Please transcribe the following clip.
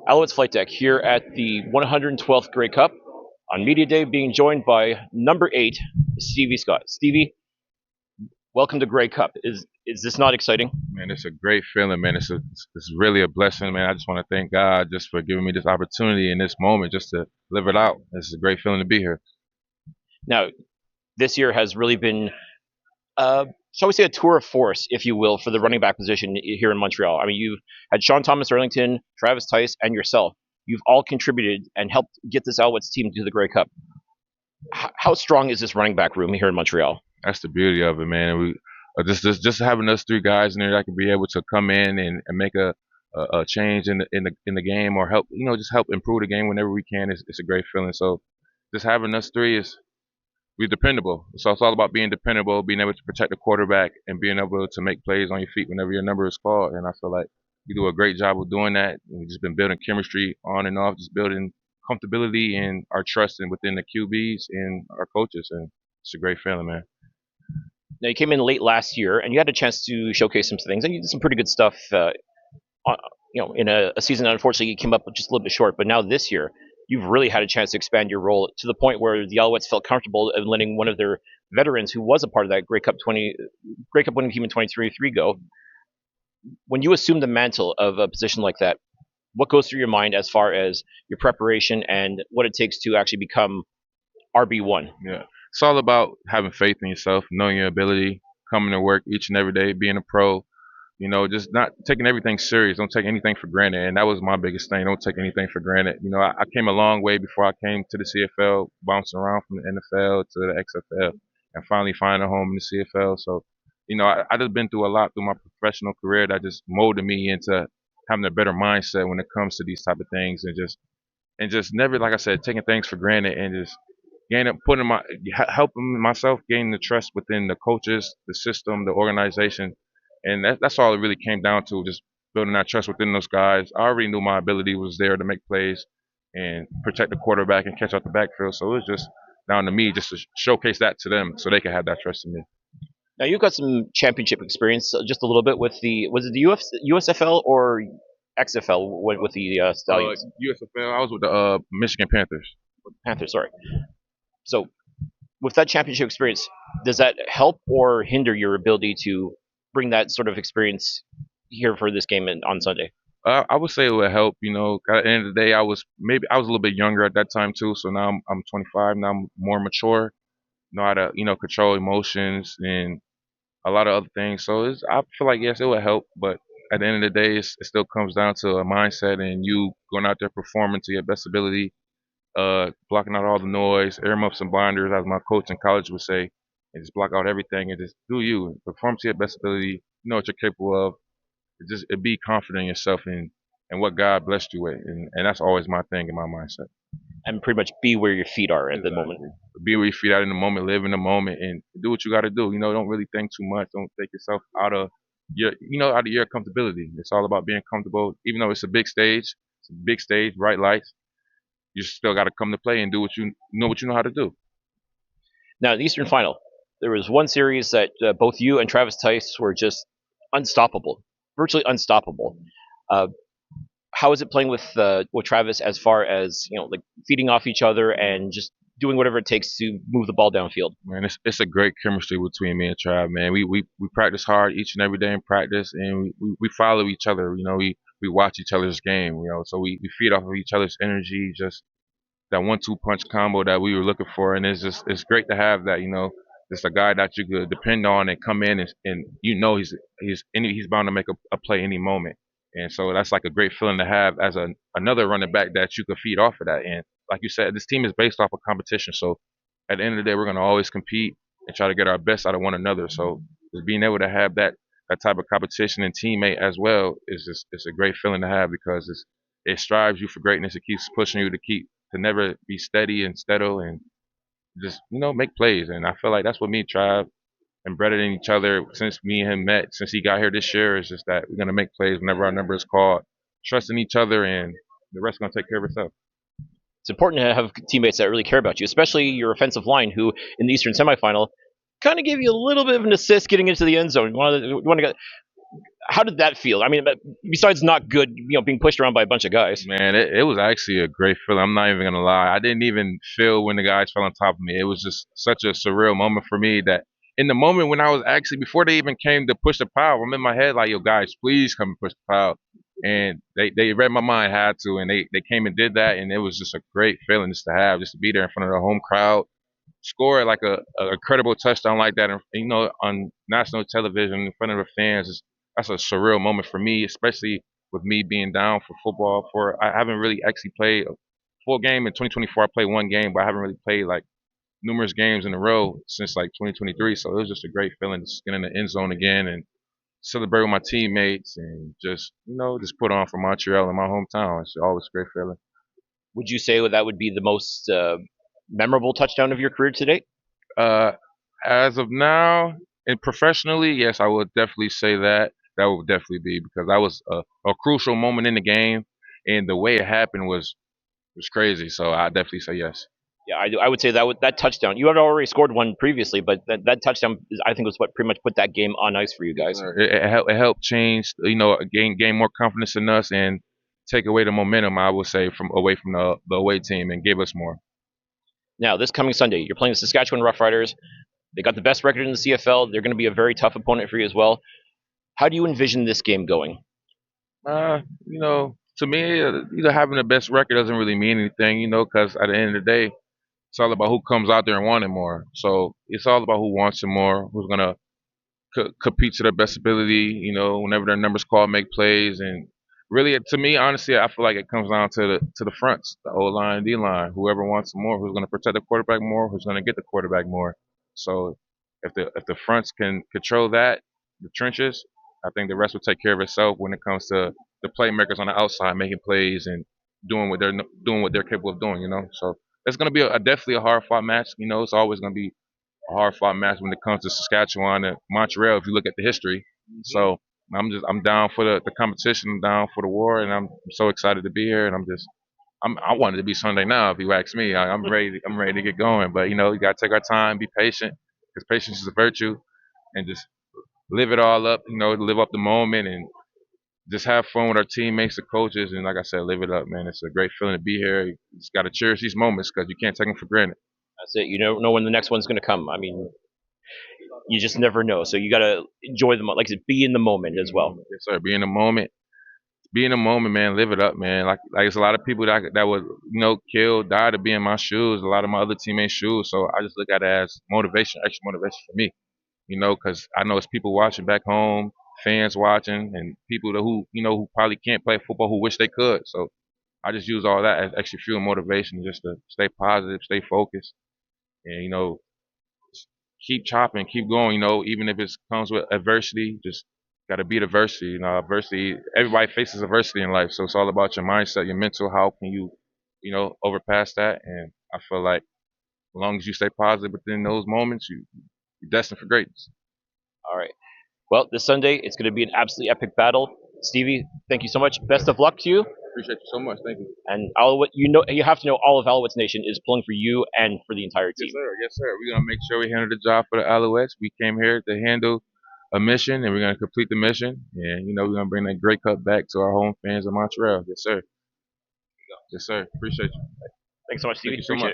Alouettes Flightdeck here at the 112th Grey Cup on Media Day, being joined by number 8, Stevie Scott. Stevie, welcome to Grey Cup. Is this not exciting? Man, it's a great feeling, man. It's really a blessing, man. I just want to thank God just for giving me this opportunity in this moment just to live it out. It's a great feeling to be here. Now, this year has really been, shall we say, a tour of force, if you will, for the running back position here in Montreal. I mean, you've had Sean Thomas Erlington, Travis Tice, and yourself. You've all contributed and helped get this Alouettes team to the Grey Cup. How strong is this running back room here in Montreal? That's the beauty of it, man. We just having us three guys in there that can be able to come in and make a change in the game or help just help improve the game whenever we can. It's a great feeling. So just having us three is we're dependable. So it's all about being dependable, being able to protect the quarterback, and being able to make plays on your feet whenever your number is called. And I feel like we do a great job of doing that. We've just been building chemistry on and off, just building comfortability and our trust in within the QBs and our coaches. And it's a great feeling, man. Now, you came in late last year, and you had a chance to showcase some things, and you did some pretty good stuff. In a season that unfortunately you came up just a little bit short. But now this year, you've really had a chance to expand your role to the point where the Alouettes felt comfortable in letting one of their veterans, who was a part of that Grey Cup winning team in 2023, go. When you assume the mantle of a position like that, what goes through your mind as far as your preparation and what it takes to actually become RB1? Yeah. It's all about having faith in yourself, knowing your ability, coming to work each and every day, being a pro, just not taking everything serious. Don't take anything for granted. And that was my biggest thing. Don't take anything for granted. I came a long way before I came to the CFL, bouncing around from the NFL to the XFL and finally finding a home in the CFL. So, I just been through a lot through my professional career that just molded me into having a better mindset when it comes to these type of things and just never, like I said, taking things for granted and just helping myself gain the trust within the coaches, the system, the organization, and that's all it really came down to, just building that trust within those guys. I already knew my ability was there to make plays and protect the quarterback and catch out the backfield, so it was just down to me just to showcase that to them so they could have that trust in me. Now, you've got some championship experience, just a little bit with was it the USFL or XFL with the Stallions? USFL, I was with the Michigan Panthers. Panthers, sorry. So, with that championship experience, does that help or hinder your ability to bring that sort of experience here for this game on Sunday? I would say it would help. At the end of the day, I was a little bit younger at that time too. So now I'm 25. Now I'm more mature. Know how to control emotions and a lot of other things. So I feel like yes, it would help. But at the end of the day, it still comes down to a mindset and you going out there performing to your best ability, blocking out all the noise, earmuffs and blinders, as my coach in college would say, and just block out everything and just do you, perform to your best ability. You know what you're capable of. Just be confident in yourself and what God blessed you with, and that's always my thing in my mindset. And pretty much be where your feet are at the moment. Be where your feet are in the moment, live in the moment, and do what you got to do. Don't really think too much. Don't take yourself out of your comfortability. It's all about being comfortable, even though it's a big stage. It's a big stage, bright lights. You still got to come to play and do what you know how to do. Now, the Eastern Final, there was one series that both you and Travis Tice were just unstoppable, virtually unstoppable. How is it playing with Travis as far as like feeding off each other and just doing whatever it takes to move the ball downfield? Man, it's a great chemistry between me and Trav. Man, we practice hard each and every day in practice, and we follow each other. We watch each other's game. So we feed off of each other's energy. Just that 1-2 punch combo that we were looking for, and it's great to have that. Just a guy that you could depend on and come in and he's bound to make a play any moment. And so that's like a great feeling to have as another running back that you could feed off of that. And like you said, this team is based off of competition. So at the end of the day, we're going to always compete and try to get our best out of one another. So just being able to have that type of competition and teammate as well it's a great feeling to have because it strives you for greatness. It keeps pushing you to never be steady and steady and just make plays. And I feel like that's what me and Trav embedded in each other since me and him met, since he got here this year. Is just that we're gonna make plays whenever our number is called, trusting each other, and the rest is gonna take care of itself. It's important to have teammates that really care about you, especially your offensive line, who in the Eastern semifinal kind of gave you a little bit of an assist getting into the end zone. How did that feel? I mean, besides not good, being pushed around by a bunch of guys. Man, it was actually a great feeling. I'm not even gonna lie. I didn't even feel when the guys fell on top of me. It was just such a surreal moment for me that in the moment when I was actually before they even came to push the pile, I'm in my head like, yo guys, please come and push the pile. And they read my mind, had to, and they came and did that, and it was just a great feeling just to have, just to be there in front of the home crowd, score like a incredible touchdown like that, and on national television in front of the fans. That's a surreal moment for me, especially with me being down for football. For I haven't really actually played a full game in 2024. I played one game, but I haven't really played like numerous games in a row since like 2023. So it was just a great feeling to get in the end zone again and celebrate with my teammates and just just put on for Montreal in my hometown. It's always a great feeling. Would you say that would be the most memorable touchdown of your career to date? Uh, as of now, and professionally, yes, I would definitely say that. That would definitely be because that was a crucial moment in the game, and the way it happened was crazy. So I definitely say yes. Yeah, I would say that touchdown. You had already scored one previously, but that touchdown, I think, was what pretty much put that game on ice for you guys. It helped change, gain more confidence in us and take away the momentum. I would say from away from the away team and give us more. Now, this coming Sunday, you're playing the Saskatchewan Roughriders. They got the best record in the CFL. They're going to be a very tough opponent for you as well. How do you envision this game going? To me, having the best record doesn't really mean anything, because at the end of the day, it's all about who comes out there and wanting more. So it's all about who wants it more, who's gonna compete to their best ability. Whenever their numbers call, make plays, and really, to me, honestly, I feel like it comes down to the fronts, the O line, D line, whoever wants more, who's gonna protect the quarterback more, who's gonna get the quarterback more. So if the fronts can control that, the trenches, I think the rest will take care of itself when it comes to the playmakers on the outside making plays and doing what they're capable of doing. So it's gonna be definitely a hard fought match. It's always gonna be a hard fought match when it comes to Saskatchewan and Montreal if you look at the history. So I'm down for the competition, I'm down for the war, and I'm so excited to be here. And I want it to be Sunday now. If you ask me, I'm ready to get going. But you gotta take our time, be patient, because patience is a virtue, and just live it all up. Live up the moment and just have fun with our teammates, the coaches, and like I said, live it up, man. It's a great feeling to be here. You just gotta cherish these moments because you can't take them for granted. That's it. You don't know when the next one's going to come. I mean, you just never know. So you got to enjoy the like I said, be in the moment as well. Yes, sir. Be in the moment. Be in the moment, man. Live it up, man. Like it's a lot of people that would kill, die to be in my shoes. A lot of my other teammates' shoes. So I just look at it as motivation, extra motivation for me. Because I know it's people watching back home, fans watching, and people who probably can't play football who wish they could. So I just use all that as extra fuel and motivation just to stay positive, stay focused, and keep chopping, keep going. Even if it comes with adversity, just gotta beat adversity. Adversity. Everybody faces adversity in life, so it's all about your mindset, your mental. How can you overpass that? And I feel like as long as you stay positive within those moments, you're destined for greatness. All right. Well, this Sunday it's going to be an absolutely epic battle. Stevie, thank you so much. Best of luck to you. Appreciate you so much. Thank you. And Alouette, you have to know all of Alouettes Nation is pulling for you and for the entire Yes, team. sir. Yes, sir. We're gonna make sure we handle the job for the Alouettes. We came here to handle a mission, and we're gonna complete the mission. And we're gonna bring that great cup back to our home fans in Montreal. Yes, sir. Yes, sir. Appreciate you. Thanks so much, Thank Stevie. you so Appreciate much. it.